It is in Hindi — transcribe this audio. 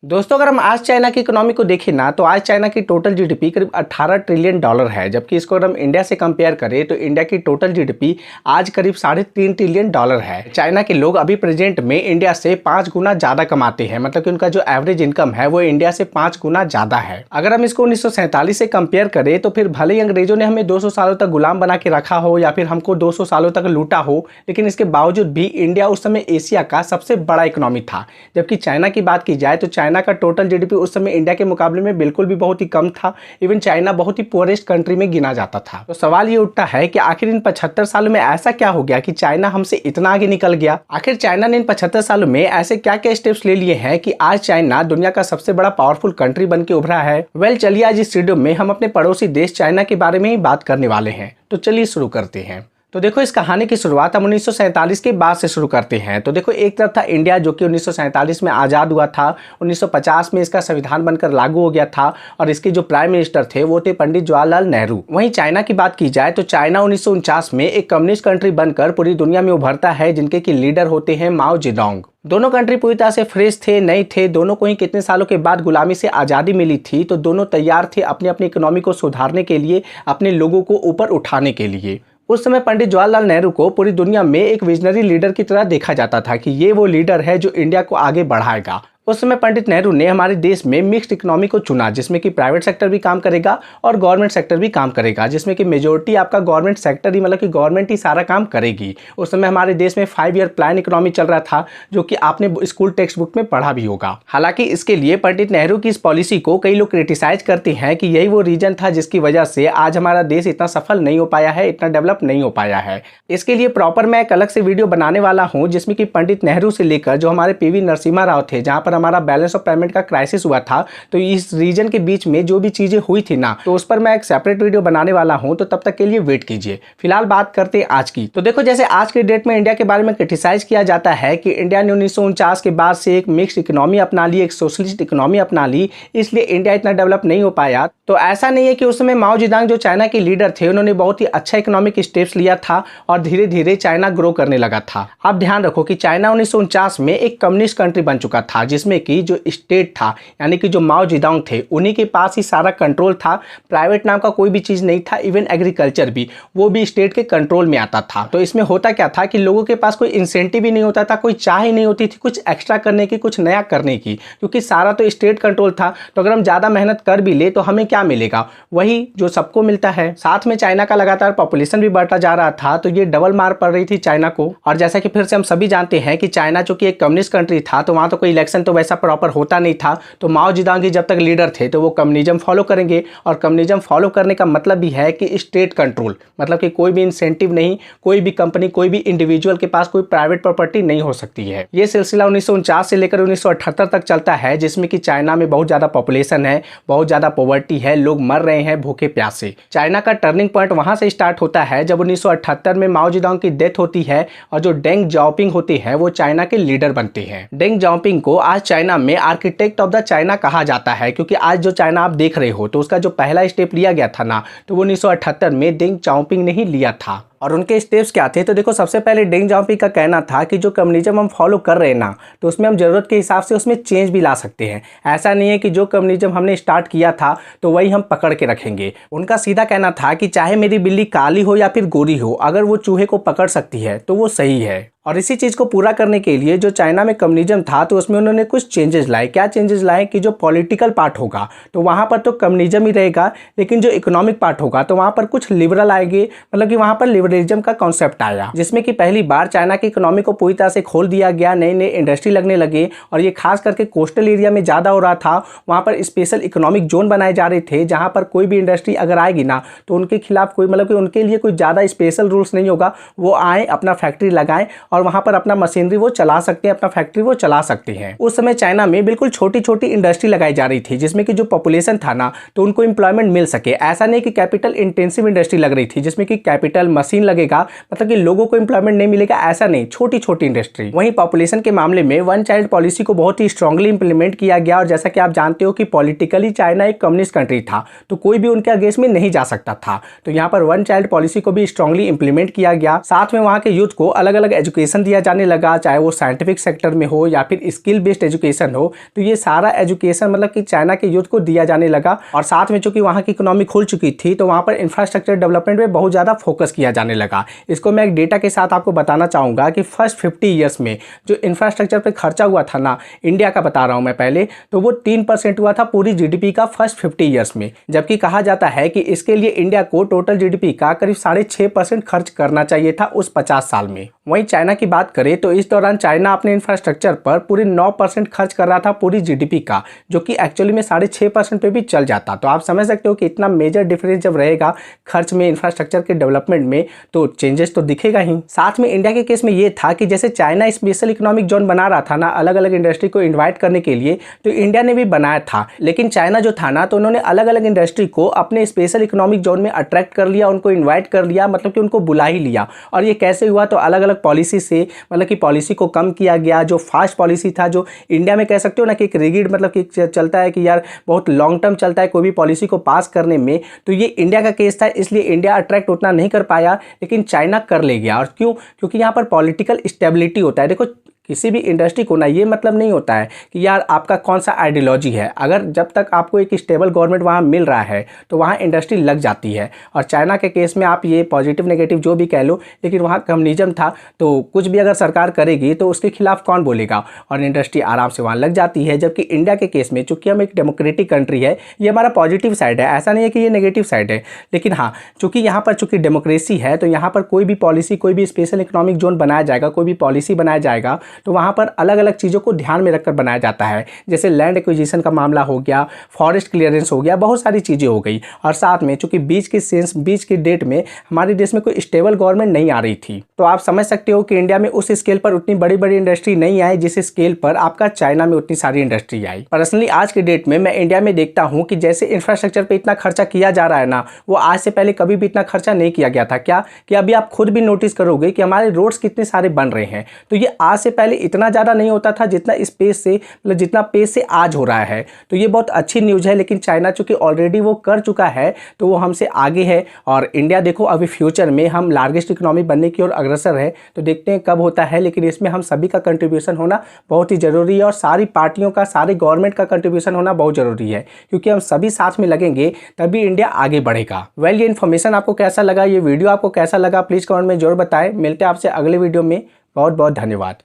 दोस्तों अगर हम आज चाइना की इकोनॉमी को देखें ना तो आज चाइना की टोटल जीडीपी करीब 18 ट्रिलियन डॉलर है। जबकि इसको अगर हम इंडिया से कंपेयर करें तो इंडिया की टोटल जीडीपी आज करीब 3.5 ट्रिलियन डॉलर है। चाइना के लोग अभी प्रेजेंट में इंडिया से 5 गुना ज्यादा कमाते हैं, मतलब कि उनका जो एवरेज इनकम है वो इंडिया से 5 गुना ज्यादा है। अगर हम इसको 1947 से कंपेयर करें तो फिर भले ही अंग्रेजों ने हमें 200 सालों तक गुलाम बना के रखा हो या फिर हमको 200 सालों तक लूटा हो, लेकिन इसके बावजूद भी इंडिया उस समय एशिया का सबसे बड़ा इकोनॉमी था। जबकि चाइना की बात की जाए तो चाइना का टोटल जीडीपी उस समय इंडिया के मुकाबले में बिल्कुल भी बहुत ही कम था। इवन चाइना बहुत ही पुअरेस्ट कंट्री में गिना जाता था। तो सवाल ये उठता है कि आखिर इन 75 सालों में ऐसा क्या हो गया कि चाइना हमसे इतना आगे निकल गया। आखिर चाइना ने इन 75 सालों में ऐसे क्या क्या स्टेप्स ले लिए हैं कि आज चाइना दुनिया का सबसे बड़ा पावरफुल कंट्री बन के उभरा है। चलिए आज इस वीडियो में हम अपने पड़ोसी देश चाइना के बारे में ही बात करने वाले हैं। तो चलिए शुरू करते हैं। तो देखो इस कहानी की शुरुआत हम 1947 के बाद से शुरू करते हैं। तो देखो एक तरफ था इंडिया जो कि 1947 में आज़ाद हुआ था। 1950 में इसका संविधान बनकर लागू हो गया था और इसके जो प्राइम मिनिस्टर थे वो थे पंडित जवाहरलाल नेहरू। वहीं चाइना की बात की जाए तो चाइना 1949 में एक कम्युनिस्ट कंट्री बनकर पूरी दुनिया में उभरता है, जिनके की लीडर होते हैं माओ जेडोंग। दोनों कंट्री पूरी तरह से फ्रेश थे, नए थे। दोनों को ही कितने सालों के बाद गुलामी से आज़ादी मिली थी, तो दोनों तैयार थे अपनी अपनी इकोनॉमी को सुधारने के लिए, अपने लोगों को ऊपर उठाने के लिए। उस समय पंडित जवाहरलाल नेहरू को पूरी दुनिया में एक विजनरी लीडर की तरह देखा जाता था कि ये वो लीडर है जो इंडिया को आगे बढ़ाएगा। उस समय पंडित नेहरू ने हमारे देश में मिक्स्ड इकोनॉमी को चुना, जिसमें कि प्राइवेट सेक्टर भी काम करेगा और गवर्नमेंट सेक्टर भी काम करेगा, जिसमें कि मेजोरिटी आपका गवर्नमेंट सेक्टर ही, मतलब कि गवर्नमेंट ही सारा काम करेगी। उस समय हमारे देश में 5 ईयर प्लान इकोनॉमी चल रहा था, जो कि आपने स्कूल टेक्स्ट बुक में पढ़ा भी होगा। हालांकि इसके लिए पंडित नेहरू की इस पॉलिसी को कई लोग क्रिटिसाइज करते हैं कि यही वो रीजन था जिसकी वजह से आज हमारा देश इतना सफल नहीं हो पाया है, इतना डेवलप नहीं हो पाया है। इसके लिए प्रॉपर मैं एक अलग से वीडियो बनाने वाला हूँ, जिसमें कि पंडित नेहरू से लेकर जो हमारे पीवी नरसिम्हा राव थे, जहाँ पर हमारा बैलेंस ऑफ पेमेंट का क्राइसिस हुआ था, तो इस रीजन के बीच में जो भी चीजें हुई थी ना, तो उस पर मैं एक सेपरेट वीडियो बनाने वाला हूं। तो तब तक के लिए वेट कीजिए। फिलहाल बात करते हैं आज की। तो देखो जैसे आज के डेट में इंडिया के बारे में क्रिटिसाइज किया जाता है कि इंडिया ने 1949 के बाद से एक मिक्स्ड इकोनॉमी अपना ली, एक सोशलिस्ट इकोनॉमी अपना ली, इसलिए इंडिया इतना डेवलप नहीं हो पाया। तो ऐसा नहीं है कि उस समय माओ जेडोंग जो चाइना के लीडर थे, उन्होंने बहुत ही अच्छा इकोनॉमिक स्टेप्स लिया था और धीरे धीरे चाइना ग्रो करने लगा था। आप ध्यान रखो कि चाइना 1949 में एक कम्युनिस्ट कंट्री बन चुका था, जिसमें कि जो स्टेट था, यानी कि जो माओ जेडोंग थे, उन्हीं के पास ही सारा कंट्रोल था। प्राइवेट नाम का कोई भी चीज नहीं था। इवन एग्रीकल्चर भी, वो भी स्टेट के कंट्रोल में आता था। तो इसमें होता क्या था कि लोगों के पास कोई इंसेंटिव ही नहीं होता था, कोई चाह ही नहीं होती थी कुछ एक्स्ट्रा करने की, कुछ नया करने की, क्योंकि सारा तो स्टेट कंट्रोल था। तो अगर हम ज्यादा मेहनत कर भी ले तो हमें क्या मिलेगा? वही जो सबको मिलता है। साथ में चाइना का लगातार पॉपुलेशन भी बढ़ता जा रहा था, तो ये डबल मार पड़ रही थी चाइना को। और जैसा कि फिर से हम सभी जानते हैं कि चाइना चूंकि एक कम्युनिस्ट कंट्री था, तो वहां तो कोई इलेक्शन तो वैसा प्रॉपर होता नहीं था। तो माओ जेडोंग जब तक लीडर थे तो वो कम्युनिज्म फॉलो करेंगे, और कम्युनिज्म फॉलो करने का मतलब भी है कि स्टेट कंट्रोल, मतलब कि कोई भी इंसेंटिव नहीं, कोई भी कंपनी, कोई भी इंडिविजुअल के पास कोई प्राइवेट प्रॉपर्टी नहीं हो सकती है। ये सिलसिला 1949 से लेकर 1978 तक चलता है, जिसमें कि चाइना में बहुत ज्यादा पॉपुलेशन है, बहुत ज्यादा पॉवर्टी है, लोग मर रहे हैं भूखे प्यासे। चाइना का टर्निंग पॉइंट वहां से स्टार्ट होता है जब 1978 में माओ जेडोंग की डेथ होती है और जो डेंग जाओपिंग होते हैं वो चाइना के लीडर बनते हैं। डेंग जाओपिंग को आज चाइना में आर्किटेक्ट ऑफ द चाइना कहा जाता है, क्योंकि आज जो चाइना आप देख रहे हो तो उसका जो पहला स्टेप लिया गया था ना, तो वो 1978 में डेंग जाओपिंग ने ही लिया था। और उनके स्टेप्स क्या थे? तो देखो सबसे पहले डेंग जाओपिंग का कहना था कि जो कम्युनिज्म हम फॉलो कर रहे हैं ना, तो उसमें हम जरूरत के हिसाब से उसमें चेंज भी ला सकते हैं। ऐसा नहीं है कि जो कम्युनिज्म हमने स्टार्ट किया था तो वही हम पकड़ के रखेंगे। उनका सीधा कहना था कि चाहे मेरी बिल्ली काली हो या फिर गोरी हो, अगर वो चूहे को पकड़ सकती है तो वो सही है। और इसी चीज को पूरा करने के लिए जो चाइना में कम्युनिज्म था, तो उसमें उन्होंने कुछ चेंजेस लाए। क्या चेंजेस लाए? कि जो पॉलिटिकल पार्ट होगा तो वहां पर तो कम्युनिज्म ही रहेगा, लेकिन जो इकोनॉमिक पार्ट होगा तो वहां पर कुछ लिबरल आएंगे, मतलब कि वहां पर लिबरलिज्म का कॉन्सेप्ट आया, जिसमें कि पहली बार चाइना की इकोनॉमी को पूरी तरह से खोल दिया गया। नए नए इंडस्ट्री लगने लगे, और ये खास करके कोस्टल एरिया में ज्यादा हो रहा था। वहां पर स्पेशल इकोनॉमिक जोन बनाए जा रहे थे, जहां पर कोई भी इंडस्ट्री अगर आएगी ना, तो उनके खिलाफ कोई, मतलब कि उनके लिए कोई ज्यादा स्पेशल रूल्स नहीं होगा। वो आए, अपना फैक्ट्री लगाएं और वहां पर अपना मशीनरी वो चला सकते हैं, अपना फैक्ट्री वो चला सकते हैं। उस समय चाइना में बिल्कुल छोटी छोटी इंडस्ट्री लगाई जा रही थी, जिसमें कि जो पॉपुलेशन था ना, तो उनको एम्प्लॉयमेंट मिल सके। ऐसा नहीं कि कैपिटल इंटेंसिव इंडस्ट्री लग रही थी, जिसमें कि कैपिटल, मशीनरी सीन लगेगा, मतलब कि लोगों को एम्प्लॉयमेंट नहीं मिलेगा, ऐसा नहीं, छोटी छोटी इंडस्ट्री। वहीं पॉपुलेशन के मामले में वन चाइल्ड पॉलिसी को बहुत ही स्ट्रांगली इंप्लीमेंट किया गया, और जैसा कि आप जानते हो कि पॉलिटिकली चाइना एक कम्युनिस्ट कंट्री था, तो कोई भी उनके अगेंस्ट में नहीं जा सकता था। तो यहाँ पर वन चाइल्ड पॉलिसी को भी स्ट्रांगली इंप्लीमेंट किया गया। साथ में वहाँ के यूथ को अलग अलग एजुकेशन दिया जाने लगा, चाहे वो साइंटिफिक सेक्टर में हो या फिर स्किल बेस्ड एजुकेशन हो, तो ये सारा एजुकेशन मतलब कि चाइना के यूथ को दिया जाने लगा। और साथ में चूंकि वहाँ की इकोनॉमी खुल चुकी थी, तो वहाँ पर इंफ्रास्ट्रक्चर डेवलपमेंट में बहुत ज़्यादा फोकस किया जाने लगा। इसको मैं एक डेटा के साथ आपको बताना चाहूँगा कि फर्स्ट 50 ईयर्स में जो इंफ्रास्ट्रक्चर पर खर्चा हुआ था ना, इंडिया का बता रहा हूँ मैं पहले, तो वो 3% हुआ था पूरी जीडीपी का फर्स्ट 50 ईयर्स में। जबकि कहा जाता है कि इसके लिए इंडिया को टोटल जीडीपी का करीब 6.5% खर्च करना चाहिए था उस 50 साल में। वहीं चाइना की बात करें तो इस दौरान चाइना अपने इंफ्रास्ट्रक्चर पर पूरे 9% खर्च कर रहा था पूरी जीडीपी का, जो कि एक्चुअली में 6.5% पे भी चल जाता। तो आप समझ सकते हो कि इतना मेजर डिफरेंस जब रहेगा खर्च में, इंफ्रास्ट्रक्चर के डेवलपमेंट में, तो चेंजेस तो दिखेगा ही। साथ में इंडिया के केस में ये था कि जैसे चाइना स्पेशल इकोनॉमिक जोन बना रहा था ना अलग अलग इंडस्ट्री को इन्वाइट करने के लिए, तो इंडिया ने भी बनाया था। लेकिन चाइना जो था ना, तो उन्होंने अलग अलग इंडस्ट्री को अपने स्पेशल इकोनॉमिक जोन में अट्रैक्ट कर लिया, उनको इन्वाइट कर लिया, मतलब कि उनको बुला ही लिया। और ये कैसे हुआ, तो अलग अलग पॉलिसी से, मतलब कि पॉलिसी को कम किया गया। जो फास्ट पॉलिसी था, जो इंडिया में कह सकते हो ना कि एक रिगिड, मतलब कि चलता है कि यार बहुत लॉन्ग टर्म चलता है कोई भी पॉलिसी को पास करने में, तो ये इंडिया का केस था। इसलिए इंडिया अट्रैक्ट उतना नहीं कर पाया, लेकिन चाइना कर ले गया। और क्यों? क्योंकि यहाँ पर पॉलिटिकल स्टेबिलिटी होता है। देखो किसी भी इंडस्ट्री को ना ये मतलब नहीं होता है कि यार आपका कौन सा आइडियोलॉजी है, अगर जब तक आपको एक स्टेबल गवर्नमेंट वहाँ मिल रहा है तो वहाँ इंडस्ट्री लग जाती है। और चाइना के केस में आप ये पॉजिटिव नेगेटिव जो भी कह लो, लेकिन वहाँ कम्युनिज्म था, तो कुछ भी अगर सरकार करेगी तो उसके खिलाफ कौन बोलेगा, और इंडस्ट्री आराम से वहाँ लग जाती है। जबकि इंडिया के केस में चूंकि हम एक डेमोक्रेटिक कंट्री है, ये हमारा पॉजिटिव साइड है, ऐसा नहीं है कि ये नेगेटिव साइड है। लेकिन हाँ, चूंकि यहाँ पर चूंकि डेमोक्रेसी है, तो यहाँ पर कोई भी पॉलिसी, कोई भी स्पेशल इकोनॉमिक जोन बनाया जाएगा, कोई भी पॉलिसी बनाया जाएगा, तो वहाँ पर अलग अलग चीज़ों को ध्यान में रखकर बनाया जाता है। जैसे लैंड एक्विजिशन का मामला हो गया, फॉरेस्ट क्लियरेंस हो गया, बहुत सारी चीज़ें हो गई। और साथ में चूंकि बीच की डेट में हमारे देश में कोई स्टेबल गवर्नमेंट नहीं आ रही थी, तो आप समझ सकते हो कि इंडिया में उस स्केल पर उतनी बड़ी बड़ी इंडस्ट्री नहीं आई जिस स्केल पर आपका चाइना में उतनी सारी इंडस्ट्री आई। पर्सनली आज के डेट में मैं इंडिया में देखता हूँ कि जैसे इंफ्रास्ट्रक्चर पर इतना खर्चा किया जा रहा है ना, वो आज से पहले कभी भी इतना खर्चा नहीं किया गया था। क्या कि अभी आप खुद भी नोटिस करोगे कि हमारे रोड्स कितने सारे बन रहे हैं, तो ये आज से पहले इतना ज़्यादा नहीं होता था जितना स्पेस से, मतलब जितना पेस से आज हो रहा है। तो ये बहुत अच्छी न्यूज़ है। लेकिन चाइना चूंकि ऑलरेडी वो कर चुका है, तो वो हमसे आगे है। और इंडिया देखो अभी फ्यूचर में हम लार्जेस्ट इकोनॉमी बनने की ओर अग्रसर है, तो देखते हैं कब होता है। लेकिन इसमें हम सभी का कंट्रीब्यूशन होना बहुत ही ज़रूरी है, और सारी पार्टियों का, सारे गवर्नमेंट का कंट्रीब्यूशन होना बहुत ज़रूरी है, क्योंकि हम सभी साथ में लगेंगे तभी इंडिया आगे बढ़ेगा। ये इन्फॉर्मेशन आपको कैसा लगा, ये वीडियो आपको कैसा लगा, प्लीज़ कमेंट में जरूर बताएं। मिलते हैं आपसे अगले वीडियो में। बहुत बहुत धन्यवाद।